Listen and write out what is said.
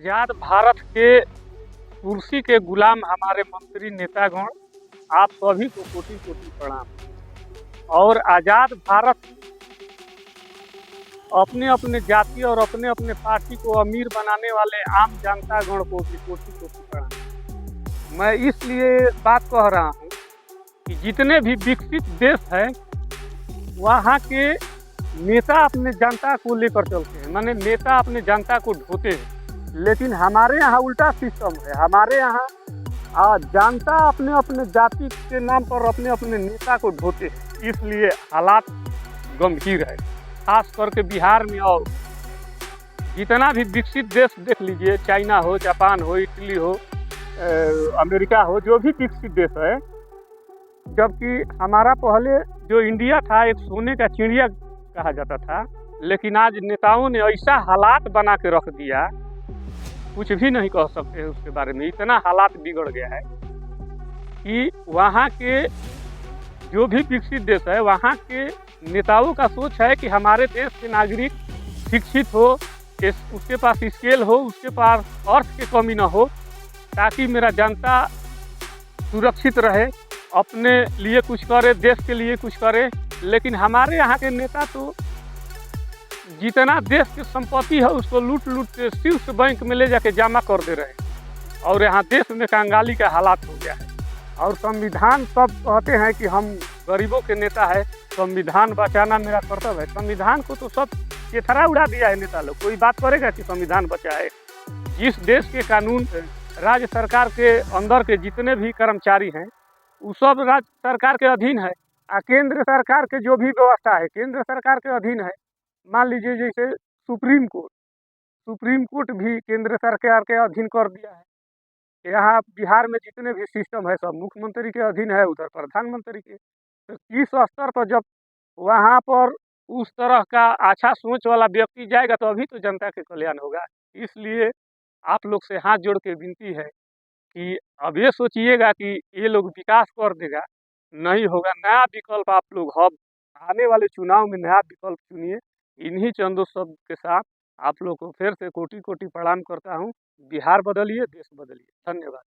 आज़ाद भारत के कुर्सी के गुलाम हमारे मंत्री नेतागण, आप सभी को कोटि कोटि प्रणाम। और आज़ाद भारत अपने अपने जाति और अपने अपने पार्टी को अमीर बनाने वाले आम जनतागण को भी कोटि कोटि प्रणाम। मैं इसलिए बात कह रहा हूँ कि जितने भी विकसित देश हैं वहाँ के नेता अपने जनता को लेकर चलते हैं, माने नेता अपने जनता को ढोते हैं। लेकिन हमारे यहाँ उल्टा सिस्टम है। हमारे यहाँ जनता अपने अपने जाति के नाम पर अपने अपने नेता को ढोते हैं। इसलिए हालात गंभीर है, खास करके बिहार में। और जितना भी विकसित देश देख लीजिए, चाइना हो, जापान हो, इटली हो, अमेरिका हो, जो भी विकसित देश है, जबकि हमारा पहले जो इंडिया था एक सोने का चिड़िया कहा जाता था, लेकिन आज नेताओं ने ऐसा हालात बना के रख दिया, कुछ भी नहीं कह सकते हैं उसके बारे में। इतना हालात बिगड़ गया है कि वहाँ के जो भी विकसित देश है वहाँ के नेताओं का सोच है कि हमारे देश के नागरिक शिक्षित हो, उसके पास स्किल हो, उसके पास अर्थ की कमी न हो, ताकि मेरा जनता सुरक्षित रहे, अपने लिए कुछ करे, देश के लिए कुछ करे। लेकिन हमारे यहाँ के नेता तो जितना देश की संपत्ति है उसको लूट लूट के शीर्ष बैंक में ले जाके जमा कर दे रहे हैं। और यहाँ देश में कंगाली का हालात हो गया है। और संविधान सब कहते हैं कि हम गरीबों के नेता है, संविधान बचाना मेरा कर्तव्य है। संविधान को तो सब चेथरा उड़ा दिया है नेता लोग। कोई बात करेगा कि संविधान बचाए? जिस देश के कानून राज्य सरकार के अंदर के जितने भी कर्मचारी हैं वो सब राज्य सरकार के अधीन है। केंद्र सरकार के जो भी व्यवस्था है केंद्र सरकार के अधीन है। मान लीजिए जैसे सुप्रीम कोर्ट भी केंद्र सरकार के अधीन कर दिया है। यहाँ बिहार में जितने भी सिस्टम है सब मुख्यमंत्री के अधीन है, उधर प्रधानमंत्री के। तो इस स्तर पर जब वहाँ पर उस तरह का अच्छा सोच वाला व्यक्ति जाएगा तो अभी तो जनता के कल्याण होगा। इसलिए आप लोग से हाथ जोड़ के विनती है कि अब ये सोचिएगा कि ये लोग विकास कर देगा, नहीं होगा। नया विकल्प आप लोग अब आने वाले चुनाव में नया विकल्प चुनिए। इन्हीं चंदों शब्द के साथ आप लोग को फिर से कोटि कोटि प्रणाम करता हूँ। बिहार बदलिए, देश बदलिए। धन्यवाद।